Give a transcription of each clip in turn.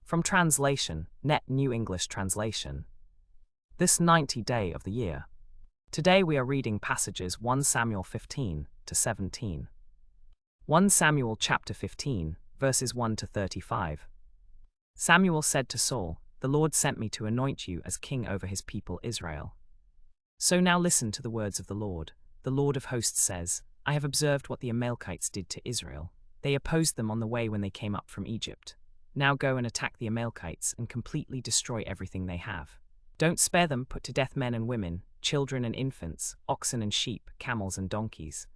From translation, Net New English Translation. This 90th day of the year. Today we are reading passages 1 Samuel 15 to 17. 1 Samuel chapter 15, verses 1 to 35. Samuel said to Saul, "The Lord sent me to anoint you as king over his people Israel. So now listen to the words of the Lord. The Lord of hosts says, I have observed what the Amalekites did to Israel. They opposed them on the way when they came up from Egypt. Now go and attack the Amalekites and completely destroy everything they have. Don't spare them, put to death men and women, children and infants, oxen and sheep, camels and donkeys."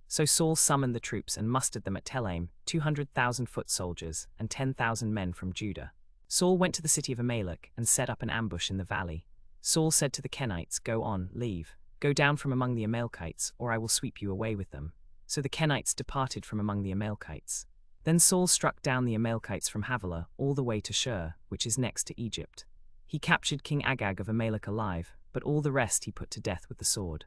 So Saul summoned the troops and mustered them at Telaim, 200,000 foot soldiers and 10,000 men from Judah. Saul went to the city of Amalek and set up an ambush in the valley. Saul said to the Kenites, "Go on, leave. Go down from among the Amalekites, or I will sweep you away with them." So the Kenites departed from among the Amalekites. Then Saul struck down the Amalekites from Havilah all the way to Shur, which is next to Egypt. He captured King Agag of Amalek alive, but all the rest he put to death with the sword.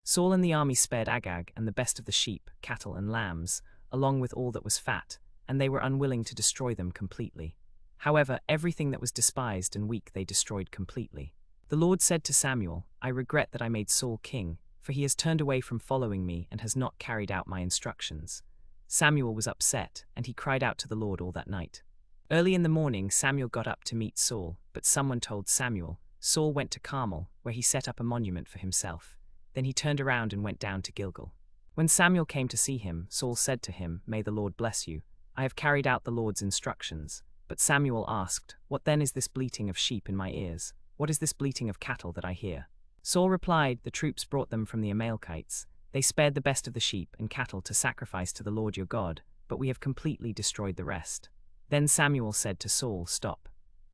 Saul and the army spared Agag and the best of the sheep, cattle and lambs, along with all that was fat, and they were unwilling to destroy them completely. However, everything that was despised and weak they destroyed completely. The Lord said to Samuel, "I regret that I made Saul king, for he has turned away from following me and has not carried out my instructions." Samuel was upset, and he cried out to the Lord all that night. Early in the morning Samuel got up to meet Saul, but someone told Samuel. Saul went to Carmel, where he set up a monument for himself. Then he turned around and went down to Gilgal. When Samuel came to see him, Saul said to him, "May the Lord bless you. I have carried out the Lord's instructions." But Samuel asked, "What then is this bleating of sheep in my ears? What is this bleating of cattle that I hear?" Saul replied, "The troops brought them from the Amalekites. They spared the best of the sheep and cattle to sacrifice to the Lord your God, but we have completely destroyed the rest." Then Samuel said to Saul, "Stop.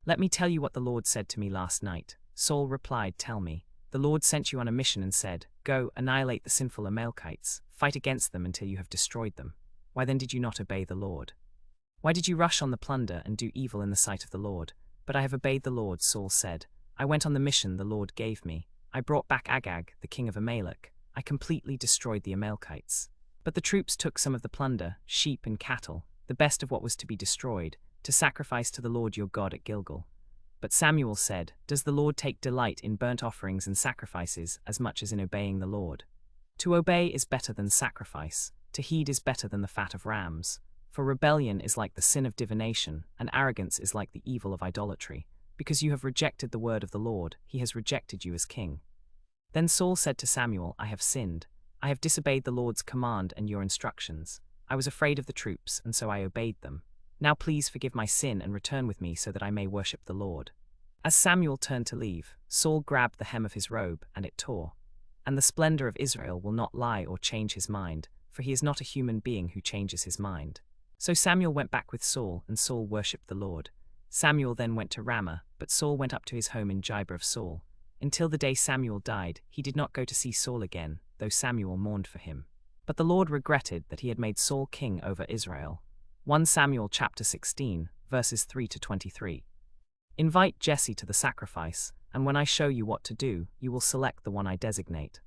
Let me tell you what the Lord said to me last night." Saul replied, "Tell me." "The Lord sent you on a mission and said, 'Go, annihilate the sinful Amalekites, fight against them until you have destroyed them.' Why then did you not obey the Lord? Why did you rush on the plunder and do evil in the sight of the Lord?" "But I have obeyed the Lord," Saul said. "I went on the mission the Lord gave me. I brought back Agag, the king of Amalek. I completely destroyed the Amalekites. But the troops took some of the plunder, sheep and cattle, the best of what was to be destroyed, to sacrifice to the Lord your God at Gilgal." But Samuel said, "Does the Lord take delight in burnt offerings and sacrifices as much as in obeying the Lord? To obey is better than sacrifice, to heed is better than the fat of rams. For rebellion is like the sin of divination, and arrogance is like the evil of idolatry. Because you have rejected the word of the Lord, he has rejected you as king." Then Saul said to Samuel, "I have sinned. I have disobeyed the Lord's command and your instructions. I was afraid of the troops, and so I obeyed them. Now please forgive my sin and return with me so that I may worship the Lord." As Samuel turned to leave, Saul grabbed the hem of his robe, and it tore. And the splendor of Israel will not lie or change his mind, for he is not a human being who changes his mind. So Samuel went back with Saul, and Saul worshipped the Lord. Samuel then went to Ramah, but Saul went up to his home in Gibea of Saul. Until the day Samuel died, he did not go to see Saul again, though Samuel mourned for him. But the Lord regretted that he had made Saul king over Israel. 1 Samuel chapter 16, verses 3 to 23. "Invite Jesse to the sacrifice, and when I show you what to do, you will select the one I designate."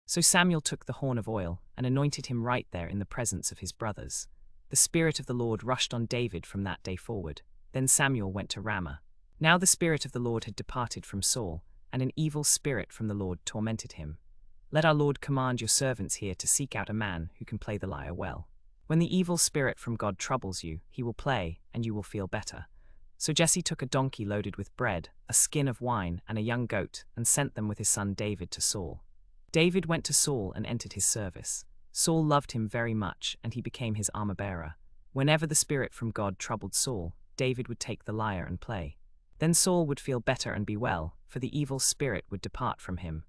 So Samuel took the horn of oil and anointed him right there in the presence of his brothers. The Spirit of the Lord rushed on David from that day forward. Then Samuel went to Ramah. Now the Spirit of the Lord had departed from Saul, and an evil spirit from the Lord tormented him. "Let our Lord command your servants here to seek out a man who can play the lyre well. When the evil spirit from God troubles you, he will play, and you will feel better." So Jesse took a donkey loaded with bread, a skin of wine, and a young goat, and sent them with his son David to Saul. David went to Saul and entered his service. Saul loved him very much, and he became his armor-bearer. Whenever the spirit from God troubled Saul, David would take the lyre and play. Then Saul would feel better and be well, for the evil spirit would depart from him.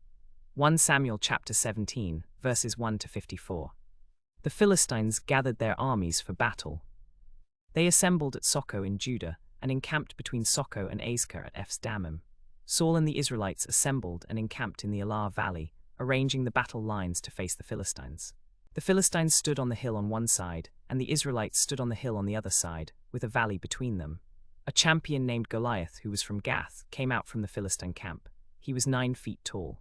1 Samuel chapter 17, verses 1 to 54. The Philistines gathered their armies for battle. They assembled at Soko in Judah, and encamped between Soko and Azekah at Ephs-Dammim. Saul and the Israelites assembled and encamped in the Elah valley, arranging the battle lines to face the Philistines. The Philistines stood on the hill on one side, and the Israelites stood on the hill on the other side, with a valley between them. A champion named Goliath, who was from Gath, came out from the Philistine camp. He was 9 feet tall.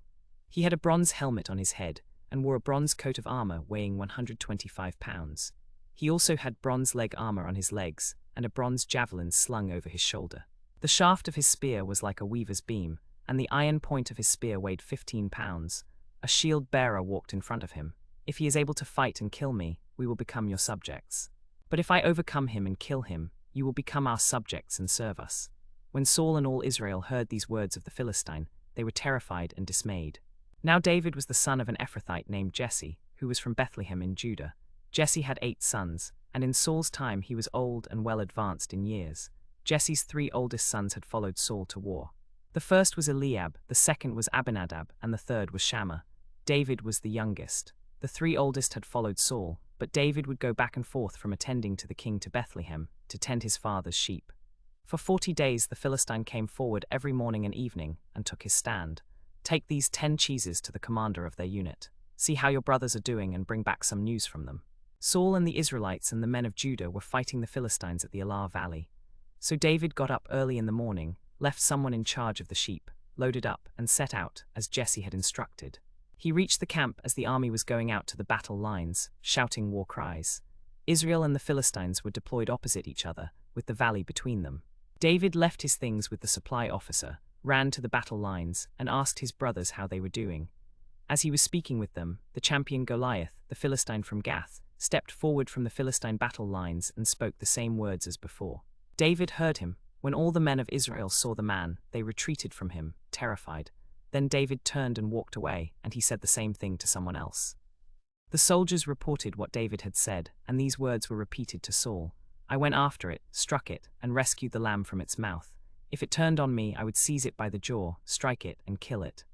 He had a bronze helmet on his head, and wore a bronze coat of armor weighing 125 pounds. He also had bronze leg armor on his legs, and a bronze javelin slung over his shoulder. The shaft of his spear was like a weaver's beam, and the iron point of his spear weighed 15 pounds. A shield-bearer walked in front of him. If he is able to fight and kill me, we will become your subjects. But if I overcome him and kill him, you will become our subjects and serve us. When Saul and all Israel heard these words of the Philistine, they were terrified and dismayed. Now David was the son of an Ephrathite named Jesse, who was from Bethlehem in Judah. Jesse had 8 sons, and in Saul's time he was old and well advanced in years. Jesse's 3 oldest sons had followed Saul to war. The first was Eliab, the second was Abinadab, and the third was Shammah. David was the youngest. The 3 oldest had followed Saul, but David would go back and forth from attending to the king to Bethlehem, to tend his father's sheep. For 40 days the Philistine came forward every morning and evening, and took his stand. Take these 10 cheeses to the commander of their unit. See how your brothers are doing and bring back some news from them. Saul and the Israelites and the men of Judah were fighting the Philistines at the Elah Valley. So David got up early in the morning, left someone in charge of the sheep, loaded up, and set out, as Jesse had instructed. He reached the camp as the army was going out to the battle lines, shouting war cries. Israel and the Philistines were deployed opposite each other, with the valley between them. David left his things with the supply officer, ran to the battle lines, and asked his brothers how they were doing. As he was speaking with them, the champion Goliath, the Philistine from Gath, stepped forward from the Philistine battle lines and spoke the same words as before. David heard him. When all the men of Israel saw the man, they retreated from him, terrified. Then David turned and walked away, and he said the same thing to someone else. The soldiers reported what David had said, and these words were repeated to Saul. I went after it, struck it, and rescued the lamb from its mouth. If it turned on me, I would seize it by the jaw, strike it, and kill it.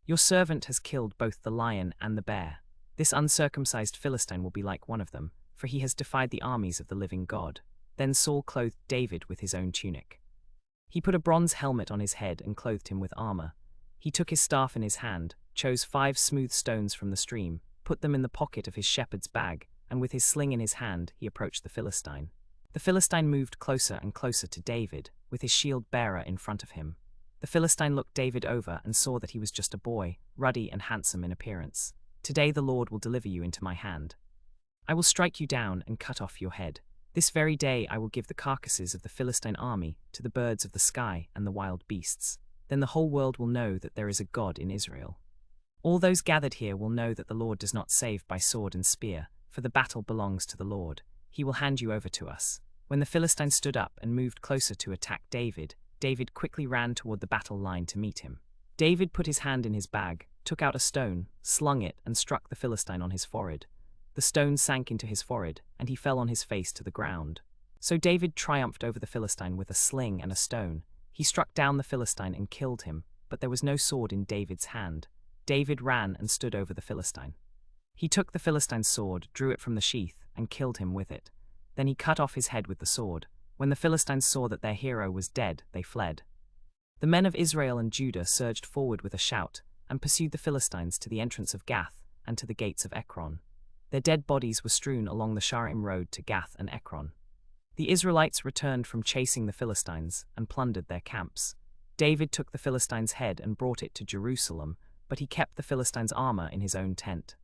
Your servant has killed both the lion and the bear. This uncircumcised Philistine will be like one of them, for he has defied the armies of the living God. Then Saul clothed David with his own tunic. He put a bronze helmet on his head and clothed him with armor. He took his staff in his hand, chose 5 smooth stones from the stream, put them in the pocket of his shepherd's bag, and with his sling in his hand, he approached the Philistine. The Philistine moved closer and closer to David, with his shield-bearer in front of him. The Philistine looked David over and saw that he was just a boy, ruddy and handsome in appearance. Today the Lord will deliver you into my hand. I will strike you down and cut off your head. This very day I will give the carcasses of the Philistine army to the birds of the sky and the wild beasts. Then the whole world will know that there is a God in Israel. All those gathered here will know that the Lord does not save by sword and spear, for the battle belongs to the Lord. He will hand you over to us. When the Philistine stood up and moved closer to attack David, David quickly ran toward the battle line to meet him. David put his hand in his bag, took out a stone, slung it, and struck the Philistine on his forehead. The stone sank into his forehead, and he fell on his face to the ground. So David triumphed over the Philistine with a sling and a stone. He struck down the Philistine and killed him, but there was no sword in David's hand. David ran and stood over the Philistine. He took the Philistine's sword, drew it from the sheath, and killed him with it. Then he cut off his head with the sword. When the Philistines saw that their hero was dead, they fled. The men of Israel and Judah surged forward with a shout, and pursued the Philistines to the entrance of Gath and to the gates of Ekron. Their dead bodies were strewn along the Shaaraim road to Gath and Ekron. The Israelites returned from chasing the Philistines and plundered their camps. David took the Philistine's head and brought it to Jerusalem, but he kept the Philistine's armor in his own tent.